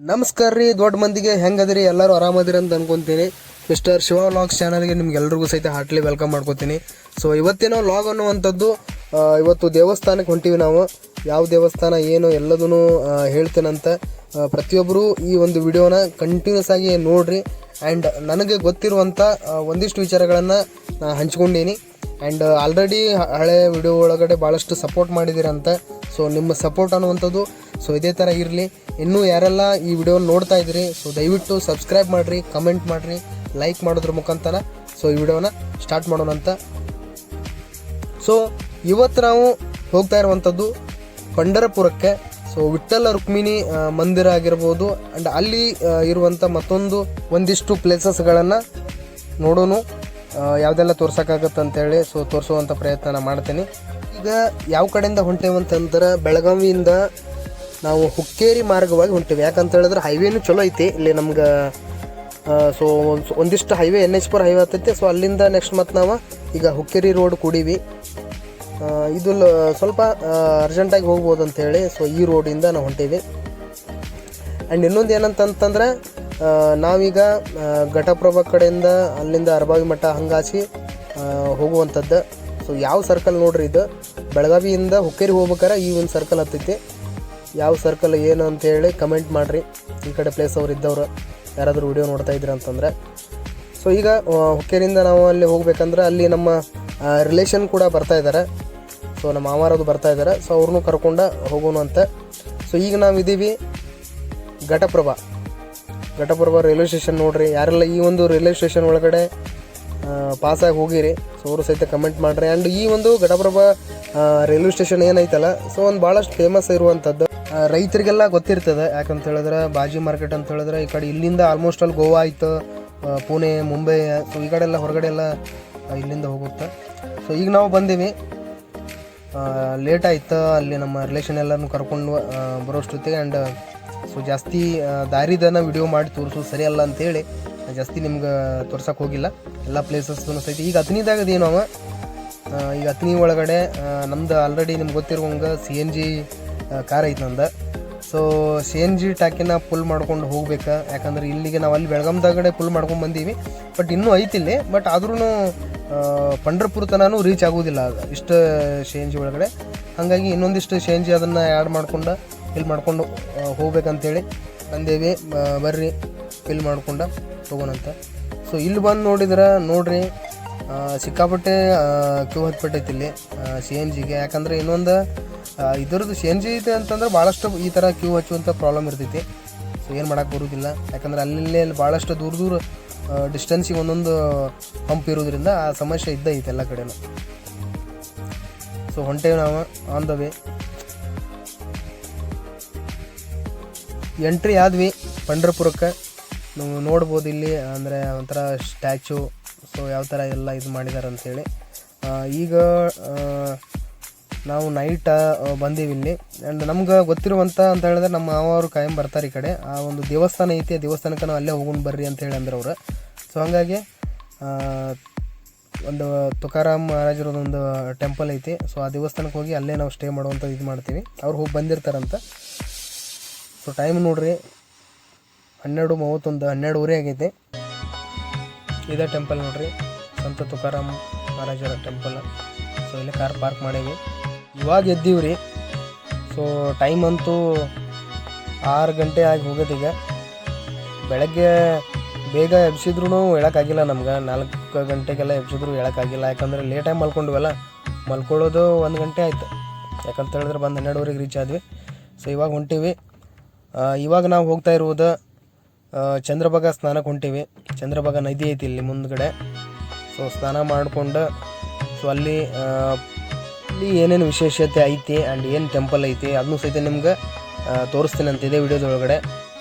ನಮಸ್ಕಾರ ರೀ ದೊಡ್ಡ ಮಂದಿಗೆ ಹೆಂಗದಿರಿ ಎಲ್ಲರೂ ಆರಾಮದಿರಿ ಅಂತ ಅನ್ಕೊಂತೀನಿ. ಮಿಸ್ಟರ್ ಶಿವ ವ್ಲಾಗ್ಸ್ ಚಾನಲ್ಗೆ ನಿಮ್ಗೆಲ್ರಿಗೂ ಸಹಿತ ಹಾರ್ಟ್ಲಿ ವೆಲ್ಕಮ್ ಮಾಡ್ಕೋತೀನಿ. ಸೊ ಇವತ್ತಿನ ವ್ಲಾಗ್ ಅನ್ನುವಂಥದ್ದು ಇವತ್ತು ದೇವಸ್ಥಾನಕ್ಕೆ ಹೊಂಟಿವಿ ನಾವು. ಯಾವ ದೇವಸ್ಥಾನ ಏನು ಎಲ್ಲದೂ ಹೇಳ್ತೇನಂತ ಪ್ರತಿಯೊಬ್ಬರು ಈ ಒಂದು ವಿಡಿಯೋನ ಕಂಟಿನ್ಯೂಸ್ ಆಗಿ ನೋಡ್ರಿ. ಆ್ಯಂಡ್ ನನಗೆ ಗೊತ್ತಿರುವಂಥ ಒಂದಿಷ್ಟು ವಿಚಾರಗಳನ್ನು ಹಂಚ್ಕೊಂಡೀನಿ. ಆ್ಯಂಡ್ ಆಲ್ರೆಡಿ ಹಳೆ ವಿಡಿಯೋ ಒಳಗಡೆ ಭಾಳಷ್ಟು ಸಪೋರ್ಟ್ ಮಾಡಿದ್ದೀರಂತ. ಸೊ ನಿಮ್ಮ ಸಪೋರ್ಟ್ ಅನ್ನುವಂಥದ್ದು ಸೊ ಇದೇ ಥರ ಇರಲಿ. ಇನ್ನೂ ಯಾರೆಲ್ಲ ಈ ವಿಡಿಯೋನ ನೋಡ್ತಾ ಇದ್ದೀರಿ ಸೊ ದಯವಿಟ್ಟು ಸಬ್ಸ್ಕ್ರೈಬ್ ಮಾಡಿರಿ, ಕಮೆಂಟ್ ಮಾಡಿರಿ, ಲೈಕ್ ಮಾಡೋದ್ರ ಮುಖಾಂತರ ಸೊ ಈ ವಿಡಿಯೋನ ಸ್ಟಾರ್ಟ್ ಮಾಡೋಣ ಅಂತ. ಸೊ ಇವತ್ತು ನಾವು ಹೋಗ್ತಾ ಇರುವಂಥದ್ದು ಪಂಢರಪುರಕ್ಕೆ. ಸೊ ವಿಠ್ಠಲ ರುಕ್ಮಿಣಿ ಮಂದಿರ ಆಗಿರ್ಬೋದು ಆ್ಯಂಡ್ ಅಲ್ಲಿ ಇರುವಂಥ ಒಂದಿಷ್ಟು ಪ್ಲೇಸಸ್ಗಳನ್ನು ನೋಡೋಣ. ಯಾವುದೆಲ್ಲ ತೋರ್ಸೋಕ್ಕಾಗತ್ತೆ ಅಂತೇಳಿ ಸೊ ತೋರಿಸುವಂಥ ಪ್ರಯತ್ನ ಮಾಡ್ತೀನಿ. ಈಗ ಯಾವ ಕಡೆಯಿಂದ ಹೊಂಟೇವಂತಂದ್ರೆ ಬೆಳಗಾವಿಯಿಂದ ನಾವು ಹುಕ್ಕೇರಿ ಮಾರ್ಗವಾಗಿ ಹೊಂಟೇವೆ. ಯಾಕಂತ ಹೇಳಿದ್ರೆ ಹೈವೇನು ಚಲೋ ಐತಿ ಇಲ್ಲಿ ನಮ್ಗೆ. ಸೊ ಒಂದಿಷ್ಟು ಹೈವೇ NH4 ಹೈವೇ ಆಗ್ತೈತಿ. ಸೊ ಅಲ್ಲಿಂದ ನೆಕ್ಸ್ಟ್ ಮತ್ತು ನಾವು ಈಗ ಹುಕ್ಕೇರಿ ರೋಡ್ ಕೂಡೀವಿ. ಇದು ಸ್ವಲ್ಪ ಅರ್ಜೆಂಟಾಗಿ ಹೋಗ್ಬೋದು ಅಂಥೇಳಿ ಸೊ ಈ ರೋಡಿಂದ ನಾವು ಹೊಂಟೀವಿ. ಆ್ಯಂಡ್ ಇನ್ನೊಂದು ಏನಂತಂತಂದ್ರೆ ನಾವೀಗ ಘಟಪ್ರಭಾ ಕಡೆಯಿಂದ ಅಲ್ಲಿಂದ ಅರಬಾವಿ ಮಠ ಹಂಗಾಸಿ ಹೋಗುವಂಥದ್ದು. ಸೊ ಯಾವ ಸರ್ಕಲ್ ನೋಡ್ರಿ, ಇದು ಬೆಳಗಾವಿಯಿಂದ ಹುಕ್ಕೇರಿ ಹೋಗ್ಬೇಕಾರೆ ಈ ಒಂದು ಸರ್ಕಲ್ ಹತ್ತೈತಿ. ಯಾವ ಸರ್ಕಲ್ ಏನು ಅಂತೇಳಿ ಕಮೆಂಟ್ ಮಾಡಿರಿ. ಈ ಕಡೆ ಪ್ಲೇಸ್ ಅವ್ರು ಇದ್ದವರು ಯಾರಾದರೂ ವಿಡಿಯೋ ನೋಡ್ತಾ ಇದ್ರಿ ಅಂತಂದರೆ. ಸೊ ಈಗ ಹುಕ್ಕೇರಿಯಿಂದ ನಾವು ಅಲ್ಲಿ ಹೋಗ್ಬೇಕಂದ್ರೆ ಅಲ್ಲಿ ನಮ್ಮ ರಿಲೇಷನ್ ಕೂಡ ಬರ್ತಾಯಿದ್ದಾರೆ. ಸೊ ನಮ್ಮ ಮಾಮಾರದು ಬರ್ತಾಯಿದ್ದಾರೆ. ಸೊ ಅವ್ರನ್ನೂ ಕರ್ಕೊಂಡು ಹೋಗೋಣ ಅಂತ. ಸೊ ಈಗ ನಾವು ಇದ್ದೀವಿ ಘಟಪ್ರಭಾ ರೈಲ್ವೆ ಸ್ಟೇಷನ್. ನೋಡಿರಿ ಯಾರೆಲ್ಲ ಈ ಒಂದು ರೈಲ್ವೆ ಸ್ಟೇಷನ್ ಒಳಗಡೆ ಪಾಸಾಗಿ ಹೋಗಿರಿ ಸೊ ಅವರು ಸಹಿತ ಕಮೆಂಟ್ ಮಾಡಿರಿ. ಆ್ಯಂಡ್ ಈ ಒಂದು ಘಟಪ್ರಭಾ ರೈಲ್ವೆ ಸ್ಟೇಷನ್ ಏನೈತಲ್ಲ ಸೊ ಒಂದು ಭಾಳಷ್ಟು ಫೇಮಸ್ ಇರುವಂಥದ್ದು. ರೈತರಿಗೆಲ್ಲ ಗೊತ್ತಿರ್ತದೆ. ಯಾಕಂತ ಹೇಳಿದ್ರೆ ಬಾಜಿ ಮಾರ್ಕೆಟ್ ಅಂತ ಹೇಳಿದ್ರೆ ಈ ಕಡೆ ಇಲ್ಲಿಂದ ಆಲ್ಮೋಸ್ಟ್ ಅಲ್ಲಿ ಗೋವಾ ಆಯಿತು, ಪುಣೆ, ಮುಂಬೈ, ಸೊ ಈ ಕಡೆ ಎಲ್ಲ ಹೊರಗಡೆ ಎಲ್ಲ ಇಲ್ಲಿಂದ ಹೋಗುತ್ತೆ. ಸೊ ಈಗ ನಾವು ಬಂದೀವಿ, ಲೇಟ್ ಆಯ್ತು ಅಲ್ಲಿ ನಮ್ಮ ರಿಲೇಷನ್ ಎಲ್ಲರನ್ನೂ ಕರ್ಕೊಂಡು ಬರೋಷ್ಟೊತ್ತಿಗೆ. ಆ್ಯಂಡ್ ಸೊ ಜಾಸ್ತಿ ದಾರಿದನ ವಿಡಿಯೋ ಮಾಡಿ ತೋರಿಸೋದು ಸರಿಯಲ್ಲ ಅಂತೇಳಿ ಜಾಸ್ತಿ ನಿಮ್ಗೆ ತೋರ್ಸೋಕೆ ಹೋಗಿಲ್ಲ ಎಲ್ಲ ಪ್ಲೇಸಸ್ನು ಸಹಿತ. ಈಗ ಹತ್ತನೇದಾಗದೇನು ಅವ ಈಗ ಹತ್ತನೇ ಒಳಗಡೆ ನಮ್ದು ಆಲ್ರೆಡಿ ನಿಮ್ಗೆ ಗೊತ್ತಿರುವಂಗೆ CNG ಕಾರ್ ಐತೆ ನಂದು. ಸೊ CNG ಟ್ಯಾಕಿನ ಫುಲ್ ಮಾಡ್ಕೊಂಡು ಹೋಗ್ಬೇಕು. ಯಾಕಂದ್ರೆ ಇಲ್ಲಿಗೆ ನಾವು ಅಲ್ಲಿ ಬೆಳಗಾಂದಾಗಡೆ ಫುಲ್ ಮಾಡ್ಕೊಂಡು ಬಂದೀವಿ. ಬಟ್ ಇನ್ನೂ ಐತಿಲ್ಲಿ. ಬಟ್ ಆದ್ರೂ ಪಂಢರಪುರ ತನೂ ರೀಚ್ ಆಗೋದಿಲ್ಲ ಇಷ್ಟು CNG ಒಳಗಡೆ. ಹಾಗಾಗಿ ಇನ್ನೊಂದಿಷ್ಟು CNG ಅದನ್ನು ಆ್ಯಡ್ ಮಾಡ್ಕೊಂಡು ಫಿಲ್ ಮಾಡ್ಕೊಂಡು ಹೋಗ್ಬೇಕಂತೇಳಿ ಬಂದೇವಿ. ಬರ್ರಿ ಫಿಲ್ ಮಾಡ್ಕೊಂಡು ಹೋಗೋಣಂತ. ಸೊ ಇಲ್ಲಿ ಬಂದು ನೋಡ್ರಿ ಸಿಕ್ಕಾಪಟ್ಟೆ ಕ್ಯೂ ಹತ್ಬಿಟ್ಟೈತಿ ಇಲ್ಲಿ CNGಗೆ. ಯಾಕಂದರೆ ಇನ್ನೊಂದು ಇದ್ರದ್ದು CNG ಇದೆ ಅಂತಂದ್ರೆ ಭಾಳಷ್ಟು ಈ ಥರ ಕ್ಯೂ ಹಚ್ಚುವಂಥ ಪ್ರಾಬ್ಲಮ್ ಇರ್ತೈತಿ. ಸೊ ಏನು ಮಾಡೋಕ್ಕೆ ಬರೋದಿಲ್ಲ. ಯಾಕಂದ್ರೆ ಅಲ್ಲಿ ಭಾಳಷ್ಟು ದೂರ ಡಿಸ್ಟೆನ್ಸಿಗೆ ಒಂದೊಂದು ಪಂಪ್ ಇರೋದ್ರಿಂದ ಆ ಸಮಸ್ಯೆ ಇದ್ದೈತೆ ಎಲ್ಲ ಕಡೆನೂ. ಸೊ ಹೊಂಟೇವಿ ನಾವು ಆನ್ ದ ವೇ. ಎಂಟ್ರಿ ಆದ್ವಿ ಪಂಢರಪುರಕ್ಕೆ. ನೀವು ನೋಡ್ಬೋದು ಇಲ್ಲಿ ಅಂದರೆ ಒಂಥರ ಸ್ಟ್ಯಾಚು. ಸೊ ಯಾವ ಥರ ಎಲ್ಲ ಇದು ಮಾಡಿದ್ದಾರೆ ಅಂಥೇಳಿ. ಈಗ ನಾವು ನೈಟ್ ಬಂದೀವಿ ಇಲ್ಲಿ. ಆ್ಯಂಡ್ ನಮ್ಗೆ ಗೊತ್ತಿರುವಂಥ ಅಂತ ಹೇಳಿದ್ರೆ ನಮ್ಮ ಮಾವರು ಕಾಯಂ ಬರ್ತಾರೆ ಈ ಕಡೆ. ಆ ಒಂದು ದೇವಸ್ಥಾನ ಐತಿ, ಆ ದೇವಸ್ಥಾನಕ್ಕೆ ನಾವು ಅಲ್ಲೇ ಹೋಗೋಣ ಬರ್ರಿ ಅಂತೇಳಿ ಅಂದ್ರೆ ಅವರು. ಸೊ ಹಾಗಾಗಿ ಒಂದು ತುಕಾರಾಮ್ ಮಹಾರಾಜರದೊಂದು ಟೆಂಪಲ್ ಐತಿ. ಸೊ ಆ ದೇವಸ್ಥಾನಕ್ಕೆ ಹೋಗಿ ಅಲ್ಲೇ ನಾವು ಸ್ಟೇ ಮಾಡುವಂಥದ್ದು ಇದು ಮಾಡ್ತೀವಿ. ಅವ್ರು ಹೋಗಿ ಬಂದಿರ್ತಾರಂತ. ಸೊ ಟೈಮ್ ನೋಡ್ರಿ 12:31, 12:30 ಆಗೈತೆ. ಇದೇ ಟೆಂಪಲ್ ನೋಡ್ರಿ, ಸಂತ ತುಕಾರಾಮ್ ಮಹಾರಾಜರ ಟೆಂಪಲ್. ಸೊ ಇಲ್ಲಿ ಕಾರ್ ಪಾರ್ಕ್ ಮಾಡೀವಿ. ಇವಾಗ ಎದ್ದೀವ್ರಿ. ಸೊ ಟೈಮ್ ಅಂತೂ 6 ಗಂಟೆ ಆಗಿ ಹೋಗೋದೀಗ. ಬೆಳಗ್ಗೆ ಬೇಗ ಎಬ್ಸಿದ್ರೂ ಹೇಳೋಕ್ಕಾಗಿಲ್ಲ ನಮ್ಗೆ. 4 ಗಂಟೆಗೆಲ್ಲ ಎಬ್ಸಿದ್ರು ಹೇಳೋಕ್ಕಾಗಿಲ್ಲ. ಯಾಕಂದರೆ ಲೇಟಾಗಿ ಮಲ್ಕೊಂಡ್ವಲ್ಲ. ಮಲ್ಕೊಳ್ಳೋದು 1 ಗಂಟೆ ಆಯ್ತು. ಯಾಕಂತ ಹೇಳಿದ್ರೆ ಬಂದು 12:30 ರೀಚ್ ಆದ್ವಿ. ಸೊ ಇವಾಗ ಹೊಂಟೀವಿ. ಇವಾಗ ನಾವು ಹೋಗ್ತಾ ಇರುವುದು ಚಂದ್ರಭಾಗ ಸ್ನಾನಕ್ಕೆ ಹೊಂಟೀವಿ. ಚಂದ್ರಭಾಗ ನದಿ ಐತಿ ಇಲ್ಲಿ ಮುಂದ್ಗಡೆ. ಸೊ ಸ್ನಾನ ಮಾಡಿಕೊಂಡು ಸೊ ಅಲ್ಲಿ ಏನೇನು ವಿಶೇಷತೆ ಐತಿ ಆ್ಯಂಡ್ ಏನು ಟೆಂಪಲ್ ಐತಿ ಅದನ್ನು ಸಹಿತ ನಿಮ್ಗೆ ತೋರಿಸ್ತೀನಿ ಅಂತ ಇದೇ ವಿಡಿಯೋದೊಳಗಡೆ.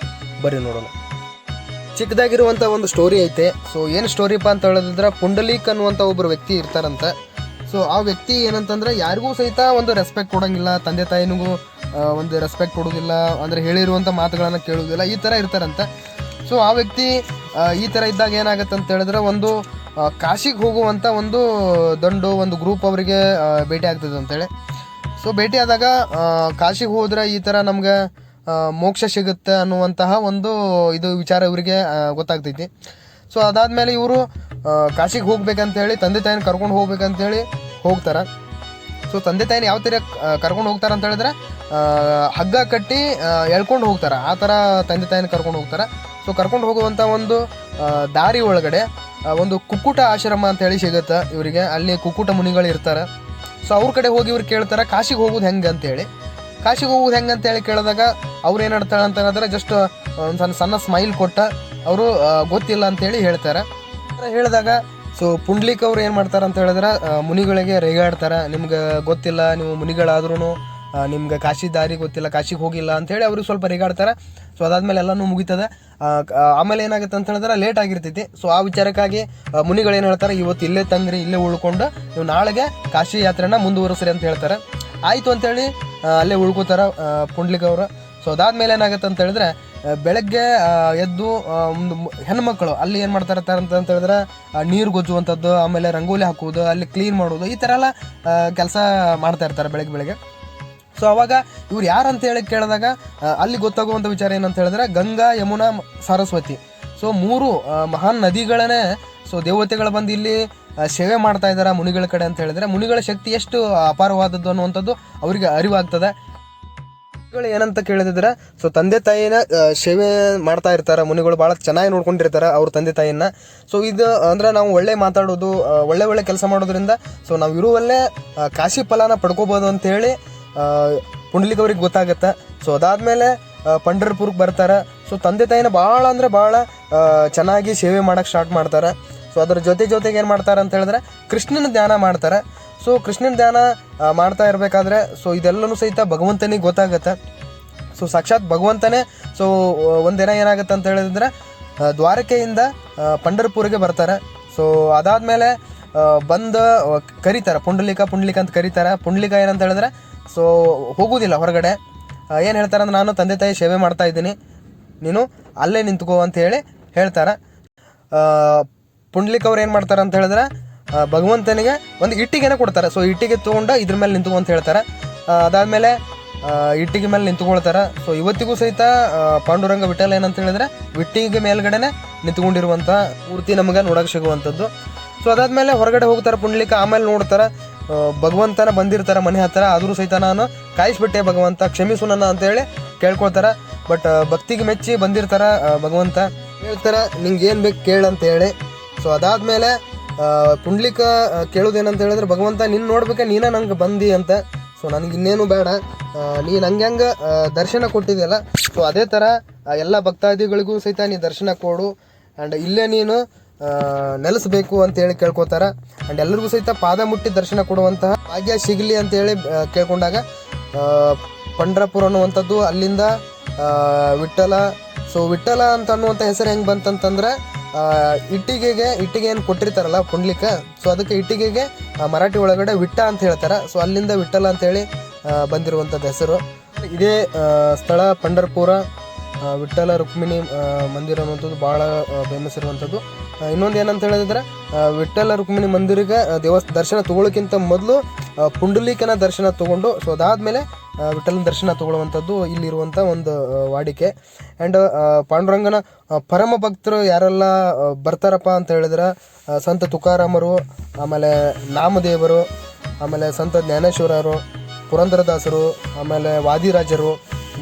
ಬರ್ರಿ ನೋಡೋಣ. ಚಿಕ್ಕದಾಗಿರುವಂಥ ಒಂದು ಸ್ಟೋರಿ ಐತೆ. ಸೊ ಏನು ಸ್ಟೋರಿಪ್ಪ ಅಂತ ಹೇಳಿದ್ರೆ ಪುಂಡಲೀಕ್ ಅನ್ನುವಂಥ ಒಬ್ಬರು ವ್ಯಕ್ತಿ ಇರ್ತಾರಂತ. ಸೊ ಆ ವ್ಯಕ್ತಿ ಏನಂತಂದ್ರೆ ಯಾರಿಗೂ ಸಹಿತ ಒಂದು ರೆಸ್ಪೆಕ್ಟ್ ಕೊಡೋಂಗಿಲ್ಲ, ತಂದೆ ತಾಯಿನಿಗೂ ಒಂದು ರೆಸ್ಪೆಕ್ಟ್ ಕೊಡೋದಿಲ್ಲ, ಅಂದರೆ ಹೇಳಿರುವಂಥ ಮಾತುಗಳನ್ನು ಕೇಳೋದಿಲ್ಲ, ಈ ಥರ ಇರ್ತಾರಂತ. ಸೊ ಆ ವ್ಯಕ್ತಿ ಈ ಥರ ಇದ್ದಾಗ ಏನಾಗುತ್ತೆ ಅಂತ ಹೇಳಿದ್ರೆ ಒಂದು ಕಾಶಿಗೆ ಹೋಗುವಂಥ ಒಂದು ಗ್ರೂಪ್ ಅವರಿಗೆ ಭೇಟಿ ಆಗ್ತದೆ ಅಂತೇಳಿ. ಸೊ ಭೇಟಿ ಆದಾಗ ಕಾಶಿಗೆ ಹೋದ್ರೆ ಈ ಥರ ನಮ್ಗೆ ಮೋಕ್ಷ ಸಿಗುತ್ತೆ ಅನ್ನುವಂತಹ ಒಂದು ಇದು ವಿಚಾರ ಇವರಿಗೆ ಗೊತ್ತಾಗ್ತೈತಿ. ಸೊ ಅದಾದಮೇಲೆ ಇವರು ಕಾಶಿಗೆ ಹೋಗ್ಬೇಕಂತೇಳಿ ತಂದೆ ತಾಯಿನ ಕರ್ಕೊಂಡು ಹೋಗ್ಬೇಕಂತೇಳಿ ಹೋಗ್ತಾರೆ. ಸೊ ತಂದೆ ತಾಯಿನ ಯಾವ ಥರ ಕರ್ಕೊಂಡು ಹೋಗ್ತಾರೆ ಅಂತ ಹೇಳಿದ್ರೆ ಹಗ್ಗ ಕಟ್ಟಿ ಎಳ್ಕೊಂಡು ಹೋಗ್ತಾರೆ. ಆ ಥರ ತಂದೆ ತಾಯಿನ ಕರ್ಕೊಂಡು ಹೋಗ್ತಾರೆ. ಸೊ ಕರ್ಕೊಂಡು ಹೋಗುವಂಥ ಒಂದು ದಾರಿ ಒಳಗಡೆ ಒಂದು ಕುಕ್ಕುಟ ಆಶ್ರಮ ಅಂತೇಳಿ ಸಿಗುತ್ತೆ ಇವರಿಗೆ. ಅಲ್ಲಿ ಕುಕ್ಕುಟ ಮುನಿಗಳು ಇರ್ತಾರೆ. ಸೊ ಅವ್ರ ಕಡೆ ಹೋಗಿ ಇವ್ರು ಕೇಳ್ತಾರೆ ಕಾಶಿಗೆ ಹೋಗೋದು ಹೆಂಗೆ ಅಂತೇಳಿ. ಕಾಶಿಗೆ ಹೋಗೋದು ಹೆಂಗೆ ಅಂತೇಳಿ ಕೇಳಿದಾಗ ಅವ್ರು ಏನು ಹೇಳ್ತಾರೆ ಅಂತ ಹೇಳಿದ್ರೆ ಜಸ್ಟ್ ಒಂದು ಸಣ್ಣ ಸ್ಮೈಲ್ ಕೊಟ್ಟ ಅವರು ಗೊತ್ತಿಲ್ಲ ಅಂತೇಳಿ ಹೇಳ್ತಾರೆ. ಹೇಳಿದಾಗ ಸೊ ಪುಂಡ್ಲಿಕ್ ಅವ್ರು ಏನು ಮಾಡ್ತಾರೆ ಅಂತ ಹೇಳಿದ್ರೆ ಮುನಿಗಳಿಗೆ ರೇಗಾಡ್ತಾರೆ. ನಿಮ್ಗೆ ಗೊತ್ತಿಲ್ಲ, ನೀವು ಮುನಿಗಳಾದ್ರೂ ನಿಮ್ಗೆ ಕಾಶಿ ದಾರಿ ಗೊತ್ತಿಲ್ಲ, ಕಾಶಿಗೆ ಹೋಗಿಲ್ಲ ಅಂಥೇಳಿ ಅವ್ರಿಗೆ ಸ್ವಲ್ಪ ರೇಗಾಡ್ತಾರೆ. ಸೊ ಅದಾದ್ಮೇಲೆ ಎಲ್ಲನೂ ಮುಗಿತದೆ. ಆಮೇಲೆ ಏನಾಗುತ್ತೆ ಅಂತ ಹೇಳಿದ್ರೆ ಲೇಟ್ ಆಗಿರ್ತೈತಿ. ಸೊ ಆ ವಿಚಾರಕ್ಕಾಗಿ ಮುನಿಗಳೇನು ಹೇಳ್ತಾರೆ, ಇವತ್ತು ಇಲ್ಲೇ ತಂಗ್ರಿ, ಇಲ್ಲೇ ಉಳ್ಕೊಂಡು ನೀವು ನಾಳೆಗೆ ಕಾಶಿ ಯಾತ್ರೆನ ಮುಂದುವರಿಸ್ರಿ ಅಂತ ಹೇಳ್ತಾರೆ. ಆಯಿತು ಅಂತೇಳಿ ಅಲ್ಲೇ ಉಳ್ಕೋತಾರೆ ಪುಂಡ್ಲಿಕ್ ಅವರು. ಸೊ ಅದಾದ್ಮೇಲೆ ಏನಾಗುತ್ತೆ ಅಂತ ಹೇಳಿದ್ರೆ ಬೆಳಗ್ಗೆ ಎದ್ದು ಒಂದು ಹೆಣ್ಮಕ್ಳು ಅಲ್ಲಿ ಏನು ಮಾಡ್ತಾರೆ ಅಂತ ಹೇಳಿದ್ರೆ ನೀರು ಗೊಜ್ಜುವಂಥದ್ದು, ಆಮೇಲೆ ರಂಗೋಲಿ ಹಾಕುವುದು, ಅಲ್ಲಿ ಕ್ಲೀನ್ ಮಾಡೋದು, ಈ ಥರ ಎಲ್ಲ ಕೆಲಸ ಮಾಡ್ತಾ ಇರ್ತಾರೆ ಬೆಳಗ್ಗೆ. ಸೊ ಅವಾಗ ಇವ್ರು ಯಾರು ಅಂತೇಳಿ ಕೇಳಿದಾಗ ಅಲ್ಲಿ ಗೊತ್ತಾಗುವಂಥ ವಿಚಾರ ಏನಂತ ಹೇಳಿದ್ರೆ ಗಂಗಾ, ಯಮುನಾ, ಸರಸ್ವತಿ. ಸೊ 3 ಮಹಾನ್ ನದಿಗಳನ್ನೇ ಸೊ ದೇವತೆಗಳು ಬಂದು ಇಲ್ಲಿ ಸೇವೆ ಮಾಡ್ತಾ ಇದ್ದಾರೆ ಮುನಿಗಳ ಕಡೆ ಅಂತ ಹೇಳಿದ್ರೆ ಮುನಿಗಳ ಶಕ್ತಿ ಎಷ್ಟು ಅಪಾರವಾದದ್ದು ಅನ್ನುವಂಥದ್ದು ಅವರಿಗೆ ಅರಿವಾಗ್ತದೆ. ಏನಂತ ಕೇಳಿದ್ರೆ ಸೊ ತಂದೆ ತಾಯಿನ ಸೇವೆ ಮಾಡ್ತಾ ಇರ್ತಾರೆ ಮುನಿಗಳು, ಭಾಳ ಚೆನ್ನಾಗಿ ನೋಡ್ಕೊಂಡಿರ್ತಾರೆ ಅವ್ರ ತಂದೆ ತಾಯಿನ. ಸೊ ಇದು ಅಂದ್ರೆ ನಾವು ಒಳ್ಳೆ ಮಾತಾಡೋದು, ಒಳ್ಳೆ ಕೆಲಸ ಮಾಡೋದ್ರಿಂದ ಸೊ ನಾವು ಇರುವಲ್ಲೇ ಕಾಶಿ ಫಲನ ಪಡ್ಕೋಬೋದು ಅಂತೇಳಿ ಪುಂಡ್ಲಿಕ್ ಅವ್ರಿಗೆ ಗೊತ್ತಾಗುತ್ತೆ. ಸೊ ಅದಾದಮೇಲೆ ಪಂಢರಪುರಕ್ಕೆ ಬರ್ತಾರೆ. ಸೊ ತಂದೆ ತಾಯಿನ ಭಾಳ ಅಂದರೆ ಭಾಳ ಚೆನ್ನಾಗಿ ಸೇವೆ ಮಾಡೋಕ್ಕೆ ಸ್ಟಾರ್ಟ್ ಮಾಡ್ತಾರೆ. ಸೊ ಅದ್ರ ಜೊತೆಗೆ ಏನು ಮಾಡ್ತಾರೆ ಅಂತ ಹೇಳಿದ್ರೆ ಕೃಷ್ಣನ ಧ್ಯಾನ ಮಾಡ್ತಾರೆ. ಸೊ ಕೃಷ್ಣನ ಧ್ಯಾನ ಮಾಡ್ತಾ ಇರಬೇಕಾದ್ರೆ ಸೊ ಇದೆಲ್ಲನೂ ಸಹಿತ ಭಗವಂತನಿಗೆ ಗೊತ್ತಾಗುತ್ತೆ. ಸೊ ಸಾಕ್ಷಾತ್ ಭಗವಂತನೇ ಸೊ ಒಂದಿನ ಏನಾಗುತ್ತೆ ಅಂತ ಹೇಳಿದ್ರೆ ದ್ವಾರಕೆಯಿಂದ ಪಂಢರಪುರಿಗೆ ಬರ್ತಾರೆ. ಸೊ ಅದಾದಮೇಲೆ ಬಂದು ಕರೀತಾರೆ ಪುಂಡ್ಲಿಕ ಅಂತ ಕರೀತಾರೆ. ಪುಂಡ್ಲಿಕ ಏನಂತ ಹೇಳಿದ್ರೆ ಸೊ ಹೋಗೋದಿಲ್ಲ ಹೊರಗಡೆ. ಏನು ಹೇಳ್ತಾರೆ ಅಂದ್ರೆ ನಾನು ತಂದೆ ತಾಯಿ ಸೇವೆ ಮಾಡ್ತಾ ಇದ್ದೀನಿ, ನೀನು ಅಲ್ಲೇ ನಿಂತ್ಕೋ ಅಂತ ಹೇಳಿ ಹೇಳ್ತಾರೆ. ಪುಂಡ್ಲಿಕ್ ಅವ್ರು ಏನು ಮಾಡ್ತಾರೆ ಅಂತ ಹೇಳಿದ್ರೆ ಭಗವಂತನಿಗೆ ಒಂದು ಇಟ್ಟಿಗೆನ ಕೊಡ್ತಾರೆ. ಸೊ ಇಟ್ಟಿಗೆ ತೊಗೊಂಡು ಇದ್ರ ಮೇಲೆ ನಿಂತ್ಕೊ ಅಂತ ಹೇಳ್ತಾರೆ. ಅದಾದಮೇಲೆ ಇಟ್ಟಿಗೆ ಮೇಲೆ ನಿಂತ್ಕೊಳ್ತಾರೆ. ಸೊ ಇವತ್ತಿಗೂ ಸಹಿತ ಪಾಂಡುರಂಗ ವಿಠಲ ಏನಂತ ಹೇಳಿದ್ರೆ ಇಟ್ಟಿಗೆ ಮೇಲ್ಗಡೆನೆ ನಿಂತ್ಕೊಂಡಿರುವಂಥ ಮೂರ್ತಿ ನಮಗೆ ನೋಡೋಕೆ ಸಿಗುವಂಥದ್ದು. ಸೊ ಅದಾದಮೇಲೆ ಹೊರಗಡೆ ಹೋಗ್ತಾರೆ ಪುಂಡ್ಲಿಕ. ಆಮೇಲೆ ನೋಡ್ತಾರೆ ಭಗವಂತನ ಬಂದಿರ್ತಾರೆ ಮನೆ ಹತ್ತಿರ. ಆದರೂ ಸಹಿತ ನಾನು ಕಾಯಿಸ್ಬಿಟ್ಟೆ ಭಗವಂತ, ಕ್ಷಮಿಸು ನನ್ನ ಅಂತೇಳಿ ಕೇಳ್ಕೊಳ್ತಾರೆ. ಬಟ್ ಭಕ್ತಿಗೆ ಮೆಚ್ಚಿ ಬಂದಿರ್ತಾರೆ ಭಗವಂತ. ಹೇಳ್ತಾರೆ ನಿಂಗೆ ಏನು ಬೇಕು ಕೇಳಂತ ಹೇಳಿ. ಸೊ ಅದಾದಮೇಲೆ ಪುಂಡ್ಲಿಕ ಕೇಳೋದೇನಂತ ಹೇಳಿದ್ರೆ ಭಗವಂತ ನಿನ್ನ ನೋಡ್ಬೇಕೆ, ನೀನೇ ನಂಗೆ ಬಂದಿ ಅಂತ. ಸೊ ನನಗೆ ಇನ್ನೇನು ಬೇಡ, ನೀನು ಹಂಗೆ ದರ್ಶನ ಕೊಟ್ಟಿದೆಯಲ್ಲ ಸೊ ಅದೇ ಥರ ಎಲ್ಲ ಭಕ್ತಾದಿಗಳಿಗೂ ಸಹಿತ ನೀ ದರ್ಶನ ಕೊಡು ಆ್ಯಂಡ್ ಇಲ್ಲೇ ನೀನು ನೆಲೆಸಬೇಕು ಅಂತೇಳಿ ಕೇಳ್ಕೊತಾರೆ. ಆ್ಯಂಡ್ ಎಲ್ಲರಿಗೂ ಸಹಿತ ಪಾದ ಮುಟ್ಟಿ ದರ್ಶನ ಕೊಡುವಂತಹ ಭಾಗ್ಯ ಸಿಗಲಿ ಅಂತೇಳಿ ಕೇಳ್ಕೊಂಡಾಗ ಪಂಢರಪುರ ಅನ್ನುವಂಥದ್ದು ಅಲ್ಲಿಂದ ವಿಠಲ. ಸೊ ವಿಠಲ ಅಂತ ಅನ್ನುವಂಥ ಹೆಸರು ಹೆಂಗೆ ಬಂತಂತಂದ್ರೆ ಇಟ್ಟಿಗೆ ಏನು ಕೊಟ್ಟಿರ್ತಾರಲ್ಲ ಪುಂಡ್ಲಿಕ, ಸೊ ಅದಕ್ಕೆ ಇಟ್ಟಿಗೆಗೆ ಮರಾಠಿ ಒಳಗಡೆ ವಿಟ್ಟ ಅಂತ ಹೇಳ್ತಾರೆ. ಸೊ ಅಲ್ಲಿಂದ ವಿಠಲ ಅಂತೇಳಿ ಬಂದಿರುವಂಥದ್ದು ಹೆಸರು. ಇದೇ ಸ್ಥಳ ಪಂಢರಪುರ ವಿಠಲ ರುಕ್ಮಿಣಿ ಮಂದಿರ ಅನ್ನುವಂಥದ್ದು ಭಾಳ ಫೇಮಸ್ ಇರುವಂಥದ್ದು. ಇನ್ನೊಂದು ಏನಂತ ಹೇಳಿದ್ರೆ ವಿಠಲ ರುಕ್ಮಿಣಿ ಮಂದಿರಿಗೆ ದರ್ಶನ ತೊಗೊಳ್ಳೋಕ್ಕಿಂತ ಮೊದಲು ಪುಂಡಲೀಕನ ದರ್ಶನ ತೊಗೊಂಡು ಸೊ ಅದಾದಮೇಲೆ ವಿಠಲನ ದರ್ಶನ ತೊಗೊಳ್ಳುವಂಥದ್ದು ಇಲ್ಲಿರುವಂಥ ಒಂದು ವಾಡಿಕೆ. ಆ್ಯಂಡ್ ಪಾಂಡುರಂಗನ ಪರಮ ಭಕ್ತರು ಯಾರೆಲ್ಲ ಬರ್ತಾರಪ್ಪ ಅಂತ ಹೇಳಿದ್ರೆ ಸಂತ ತುಕಾರಾಮರು, ಆಮೇಲೆ ನಾಮದೇವರು, ಆಮೇಲೆ ಸಂತ ಜ್ಞಾನೇಶ್ವರರು, ಪುರಂದರದಾಸರು, ಆಮೇಲೆ ವಾದಿರಾಜರು,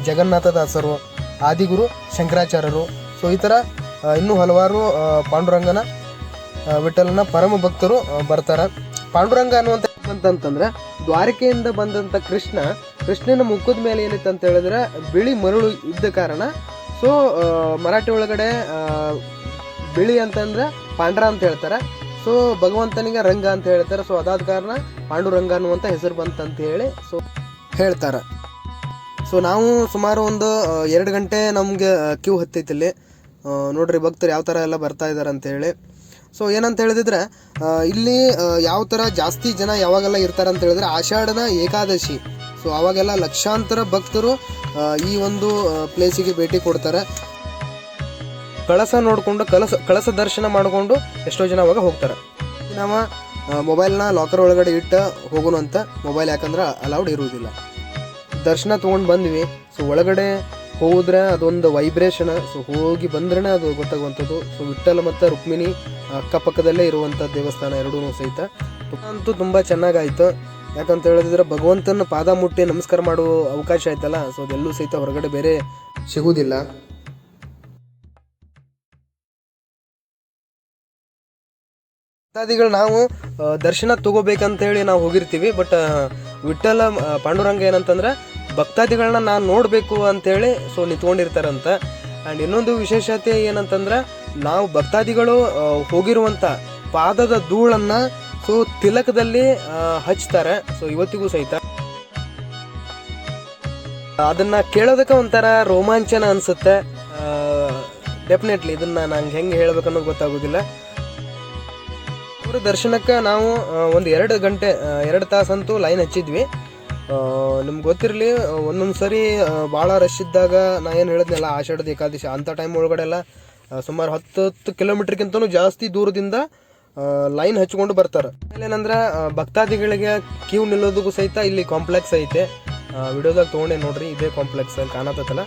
ಜಗನ್ನಾಥದಾಸರು, ಆದಿಗುರು ಶಂಕರಾಚಾರ್ಯರು. ಸೊ ಈ ಥರ ಇನ್ನೂ ಹಲವಾರು ಪಾಂಡುರಂಗನ ವಿಠಲನ ಪರಮ ಭಕ್ತರು ಬರ್ತಾರೆ. ಪಾಂಡುರಂಗ ಅನ್ನುವಂಥ ಅಂತಂತಂದ್ರೆ ದ್ವಾರಕೆಯಿಂದ ಬಂದಂಥ ಕೃಷ್ಣನ ಮುಖದ ಮೇಲೆ ಏನಿತ್ತು ಅಂತ ಹೇಳಿದ್ರೆ ಬಿಳಿ ಮರಳು ಇದ್ದ ಕಾರಣ ಸೊ ಮರಾಠಿ ಒಳಗಡೆ ಬಿಳಿ ಅಂತಂದ್ರೆ ಪಾಂಡ್ರ ಅಂತ ಹೇಳ್ತಾರೆ. ಸೊ ಭಗವಂತನಿಗೆ ರಂಗ ಅಂತ ಹೇಳ್ತಾರೆ. ಸೊ ಅದಾದ ಕಾರಣ ಪಾಂಡುರಂಗ ಅನ್ನುವಂಥ ಹೆಸರು ಬಂತಂತ ಹೇಳಿ ಸೊ ಹೇಳ್ತಾರೆ. ಸೊ ನಾವು ಸುಮಾರು ಒಂದು 2 ಗಂಟೆ ನಮಗೆ ಕ್ಯೂ ಹತ್ತೈತಿ ಇಲ್ಲಿ. ನೋಡ್ರಿ ಭಕ್ತರು ಯಾವ ಥರ ಎಲ್ಲ ಬರ್ತಾ ಇದ್ದಾರೆ ಅಂತ ಹೇಳಿ. ಸೊ ಏನಂತ ಹೇಳಿದ್ರೆ ಇಲ್ಲಿ ಯಾವ ಥರ ಜಾಸ್ತಿ ಜನ ಯಾವಾಗೆಲ್ಲ ಇರ್ತಾರೆ ಅಂತ ಹೇಳಿದ್ರೆ ಆಷಾಢನ ಏಕಾದಶಿ. ಸೊ ಅವಾಗೆಲ್ಲ ಲಕ್ಷಾಂತರ ಭಕ್ತರು ಈ ಒಂದು ಪ್ಲೇಸಿಗೆ ಭೇಟಿ ಕೊಡ್ತಾರೆ. ಕಳಸ ನೋಡಿಕೊಂಡು ಕಳಸ ದರ್ಶನ ಮಾಡಿಕೊಂಡು ಎಷ್ಟೋ ಜನ ಅವಾಗ ಹೋಗ್ತಾರೆ. ನಾವು ಮೊಬೈಲ್ನ ಲಾಕರ್ ಒಳಗಡೆ ಇಟ್ಟು ಹೋಗೋಣ ಅಂತ ಮೊಬೈಲ್ ಯಾಕಂದ್ರೆ ಅಲೌಡ್ ಇರುವುದಿಲ್ಲ. ದರ್ಶನ ತೊಗೊಂಡು ಬಂದ್ವಿ. ಸೊ ಒಳಗಡೆ ಹೋದ್ರೆ ಅದೊಂದು ವೈಬ್ರೇಷನ್. ಸೊ ಹೋಗಿ ಬಂದ್ರೆ ಅದು ಗೊತ್ತಾಗುವಂಥದ್ದು. ಸೊ ವಿಠ್ಠಲ ಮತ್ತು ರುಕ್ಮಿಣಿ ಅಕ್ಕಪಕ್ಕದಲ್ಲೇ ಇರುವಂಥ ದೇವಸ್ಥಾನ ಎರಡೂ ಸಹಿತ ಅಂತೂ ತುಂಬ ಚೆನ್ನಾಗಾಯಿತು. ಯಾಕಂತ ಹೇಳಿದ್ರೆ ಭಗವಂತನ ಪಾದ ಮುಟ್ಟಿ ನಮಸ್ಕಾರ ಮಾಡುವ ಅವಕಾಶ ಆಯ್ತಲ್ಲ. ಸೊ ಅದೆಲ್ಲೂ ಸಹಿತ ಹೊರಗಡೆ ಬೇರೆ ಸಿಗುವುದಿಲ್ಲ. ಭಕ್ತಾದಿಗಳು ನಾವು ದರ್ಶನ ತಗೋಬೇಕಂತೇಳಿ ನಾವು ಹೋಗಿರ್ತೀವಿ. ಬಟ್ ವಿಠ್ಠಲ ಪಾಂಡುರಂಗ ಏನಂತಂದ್ರೆ ಭಕ್ತಾದಿಗಳನ್ನ ನಾನು ನೋಡಬೇಕು ಅಂತೇಳಿ ಸೊ ನಿಂತ್ಕೊಂಡಿರ್ತಾರಂತ. ಆ್ಯಂಡ್ ಇನ್ನೊಂದು ವಿಶೇಷತೆ ಏನಂತಂದ್ರೆ ನಾವು ಭಕ್ತಾದಿಗಳು ಹೋಗಿರುವಂಥ ಪಾದದ ಧೂಳನ್ನು ಸೊ ತಿಲಕದಲ್ಲಿ ಹಚ್ತಾರೆ. ಸೊ ಇವತ್ತಿಗೂ ಸಹಿತ ಅದನ್ನ ಕೇಳೋದಕ್ಕೆ ಒಂಥರ ರೋಮಾಂಚನ ಅನ್ಸುತ್ತೆ. ಡೆಫಿನೆಟ್ಲಿ ಇದನ್ನ ನಂಗೆ ಹೆಂಗೆ ಹೇಳ್ಬೇಕನ್ನೋದು ಗೊತ್ತಾಗೋದಿಲ್ಲ. ಅವರ ದರ್ಶನಕ್ಕೆ ನಾವು ಒಂದು 2 ತಾಸಂತೂ ಲೈನ್ ಹಚ್ಚಿದ್ವಿ. ನಿಮ್ಗೆ ಗೊತ್ತಿರಲಿ, ಒಂದೊಂದು ಸರಿ ಭಾಳ ರಶ್ ಇದ್ದಾಗ ನಾ ಏನು ಹೇಳಿದ್ನಲ್ಲ ಆಷಾಢದ ಏಕಾದಶಿ ಅಂಥ ಟೈಮ್ ಒಳಗಡೆ ಎಲ್ಲ ಸುಮಾರು 10 ಕಿಲೋಮೀಟ್ರ್ಗಿಂತನೂ ಜಾಸ್ತಿ ದೂರದಿಂದ ಲೈನ್ ಹಚ್ಕೊಂಡು ಬರ್ತಾರೆ. ಏನಂದ್ರೆ ಭಕ್ತಾದಿಗಳಿಗೆ ಕ್ಯೂ ನಿಲ್ಲೋದಕ್ಕೂ ಸಹಿತ ಇಲ್ಲಿ ಕಾಂಪ್ಲೆಕ್ಸ್ ಐತೆ. ವಿಡಿಯೋದಾಗ ತೊಗೊಂಡೆ ನೋಡ್ರಿ, ಇದೇ ಕಾಂಪ್ಲೆಕ್ಸ್ ಅಲ್ಲಿ ಕಾಣತ್ತಲ್ಲ.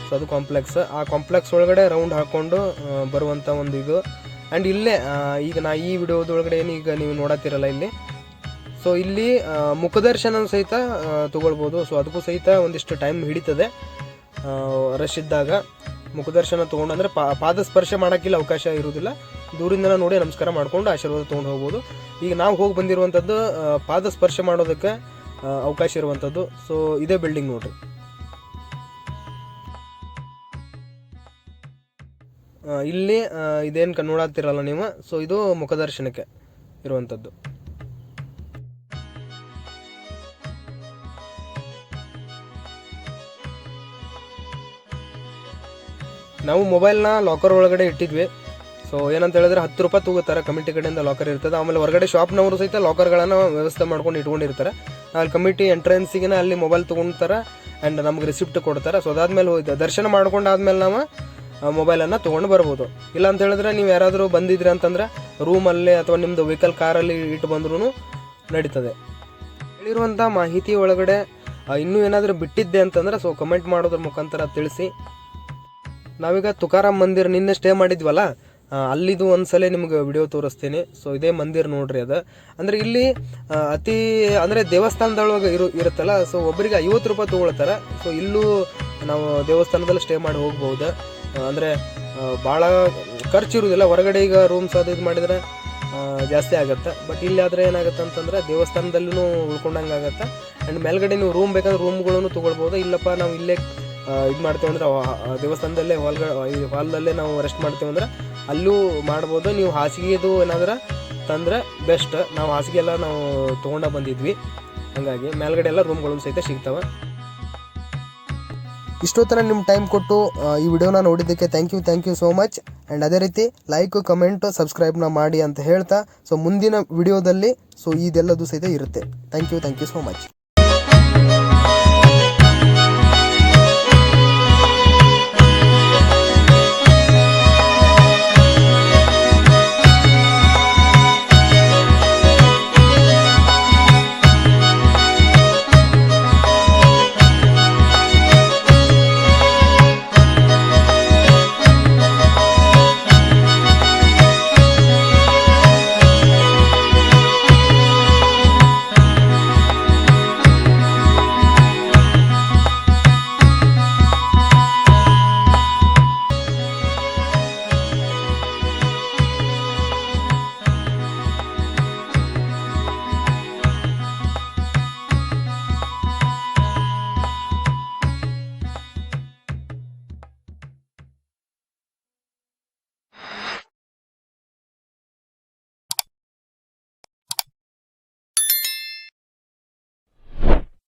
ಸೊ ಅದು ಕಾಂಪ್ಲೆಕ್ಸ್. ಆ ಕಾಂಪ್ಲೆಕ್ಸ್ ಒಳಗಡೆ ರೌಂಡ್ ಹಾಕ್ಕೊಂಡು ಬರುವಂಥ ಒಂದು ಇದು. ಆ್ಯಂಡ್ ಇಲ್ಲೇ ಈಗ ನಾ ಈ ವಿಡಿಯೋದೊಳಗಡೆ ಏನೀಗ ನೀವು ನೋಡತ್ತಿರಲ್ಲ ಇಲ್ಲಿ, ಸೊ ಇಲ್ಲಿ ಮುಖದರ್ಶನ ಸಹಿತ ತೊಗೊಳ್ಬೋದು. ಸೊ ಅದಕ್ಕೂ ಸಹಿತ ಒಂದಿಷ್ಟು ಟೈಮ್ ಹಿಡಿತದೆ ರಶ್ ಇದ್ದಾಗ. ಮುಖದರ್ಶನ ತೊಗೊಂಡು ಅಂದರೆ ಪಾದ ಸ್ಪರ್ಶ ಮಾಡೋಕ್ಕಿಲ್ಲ ಅವಕಾಶ ಇರುವುದಿಲ್ಲ. ದೂರಿಂದ ನೋಡಿ ನಮಸ್ಕಾರ ಮಾಡ್ಕೊಂಡು ಆಶೀರ್ವಾದ ತೊಗೊಂಡು ಹೋಗ್ಬೋದು. ಈಗ ನಾವು ಹೋಗಿ ಬಂದಿರುವಂಥದ್ದು ಪಾದ ಸ್ಪರ್ಶ ಮಾಡೋದಕ್ಕೆ ಅವಕಾಶ ಇರುವಂಥದ್ದು. ಸೊ ಇದೇ ಬಿಲ್ಡಿಂಗ್ ನೋಡ್ರಿ. ಇಲ್ಲಿ ಇದೇನು ನೋಡಾತಿರಲ್ಲ ನೀವು, ಸೊ ಇದು ಮುಖದರ್ಶನಕ್ಕೆ ಇರುವಂಥದ್ದು. ನಾವು ಮೊಬೈಲ್ನ ಲಾಕರ್ ಒಳಗಡೆ ಇಟ್ಟಿದ್ವಿ. ಸೊ ಏನಂತ ಹೇಳಿದ್ರೆ 10 ರೂಪಾಯಿ ತಗೋತಾರೆ, ಕಮಿಟಿ ಕಡೆಯಿಂದ ಲಾಕರ್ ಇರ್ತದೆ. ಆಮೇಲೆ ಹೊರಗಡೆ ಶಾಪ್ನವರು ಸಹಿತ ಲಾಕರ್ಗಳನ್ನು ವ್ಯವಸ್ಥೆ ಮಾಡ್ಕೊಂಡು ಇಟ್ಕೊಂಡಿರ್ತಾರೆ. ಅಲ್ಲಿ ಕಮಿಟಿ ಎಂಟ್ರೆನ್ಸಿಗೆ ಅಲ್ಲಿ ಮೊಬೈಲ್ ತೊಗೊಳ್ತಾರೆ ಆ್ಯಂಡ್ ನಮ್ಗೆ ರಿಸಿಪ್ಟ್ ಕೊಡ್ತಾರೆ. ಸೊ ಅದಾದ್ಮೇಲೆ ಹೋಯ್ತು ದರ್ಶನ ಮಾಡ್ಕೊಂಡಾದ್ಮೇಲೆ ನಾವು ಮೊಬೈಲನ್ನು ತೊಗೊಂಡು ಬರ್ಬೋದು. ಇಲ್ಲ ಅಂತ ಹೇಳಿದ್ರೆ ನೀವು ಯಾರಾದರೂ ಬಂದಿದ್ರಿ ಅಂತಂದ್ರೆ ರೂಮಲ್ಲೇ ಅಥವಾ ನಿಮ್ಮದು ವೆಹಿಕಲ್ ಕಾರಲ್ಲಿ ಇಟ್ಟು ಬಂದ್ರೂ ನಡೀತದೆ. ಹೇಳಿರುವಂಥ ಮಾಹಿತಿ ಒಳಗಡೆ ಇನ್ನೂ ಏನಾದರೂ ಬಿಟ್ಟಿದ್ದೆ ಅಂತಂದ್ರೆ ಸೊ ಕಮೆಂಟ್ ಮಾಡೋದ್ರ ಮುಖಾಂತರ ತಿಳಿಸಿ. ನಾವೀಗ ತುಕಾರಾಮ್ ಮಂದಿರ ನಿನ್ನೆ ಸ್ಟೇ ಮಾಡಿದ್ವಲ್ಲ, ಅಲ್ಲಿದು ಒಂದ್ಸಲ ನಿಮ್ಗೆ ವಿಡಿಯೋ ತೋರಿಸ್ತೀನಿ. ಸೊ ಇದೇ ಮಂದಿರ ನೋಡ್ರಿ. ಅದು ಅಂದರೆ ಇಲ್ಲಿ ಅತಿ ಅಂದರೆ ದೇವಸ್ಥಾನದೊಳಗೆ ಇರುತ್ತಲ್ಲ, ಸೊ ಒಬ್ಬರಿಗೆ 50 ರೂಪಾಯಿ ತೊಗೊಳ್ತಾರೆ. ಸೊ ಇಲ್ಲೂ ನಾವು ದೇವಸ್ಥಾನದಲ್ಲಿ ಸ್ಟೇ ಮಾಡಿ ಹೋಗ್ಬೋದು. ಅಂದರೆ ಭಾಳ ಖರ್ಚು ಇರೋದಿಲ್ಲ. ಹೊರಗಡೆ ಈಗ ರೂಮ್ಸ್ ಅದು ಇದು ಮಾಡಿದರೆ ಜಾಸ್ತಿ ಆಗುತ್ತೆ. ಬಟ್ ಇಲ್ಲಿ ಆದರೆ ಏನಾಗುತ್ತೆ ಅಂತಂದರೆ ದೇವಸ್ಥಾನದಲ್ಲೂ ಉಳ್ಕೊಂಡಂಗೆ ಆಗುತ್ತೆ. ಆ್ಯಂಡ್ ಮೇಲ್ಗಡೆ ನೀವು ರೂಮ್ ಬೇಕಾದ್ರೆ ರೂಮ್ಗಳನ್ನು ತೊಗೊಳ್ಬೋದು. ಇಲ್ಲಪ್ಪ ನಾವು ಇಲ್ಲೇ ಇದು ಮಾಡ್ತೇವೆ ಅಂದ್ರೆ ದೇವಸ್ಥಾನದಲ್ಲೇ ಹಾಲ್ದಲ್ಲೇ ನಾವು ರೆಸ್ಟ್ ಮಾಡ್ತೇವೆ ಅಂದ್ರೆ ಅಲ್ಲೂ ಮಾಡ್ಬೋದು. ನೀವು ಹಾಸಿಗೆದು ಏನಾದ್ರೆ ತಂದರೆ ಬೆಸ್ಟ್. ನಾವು ಹಾಸಿಗೆ ಎಲ್ಲ ನಾವು ತೊಗೊಂಡು ಬಂದಿದ್ವಿ, ಹಾಗಾಗಿ ಮೇಲ್ಗಡೆ ಎಲ್ಲ ರೂಮ್ಗಳು ಸಹಿತ ಸಿಗ್ತವೆ. ಇಷ್ಟೊತ್ತರ ನಿಮ್ಮ ಟೈಮ್ ಕೊಟ್ಟು ಈ ವಿಡಿಯೋನ ನೋಡಿದ್ದಕ್ಕೆ thank you so much. And ಅದೇ ರೀತಿ ಲೈಕ್, ಕಮೆಂಟ್, ಸಬ್ಸ್ಕ್ರೈಬ್ನ ಮಾಡಿ ಅಂತ ಹೇಳ್ತಾ ಸೊ ಮುಂದಿನ ವಿಡಿಯೋದಲ್ಲಿ ಸೊ ಇದೆಲ್ಲದು ಸಹಿತ ಇರುತ್ತೆ. Thank you so much.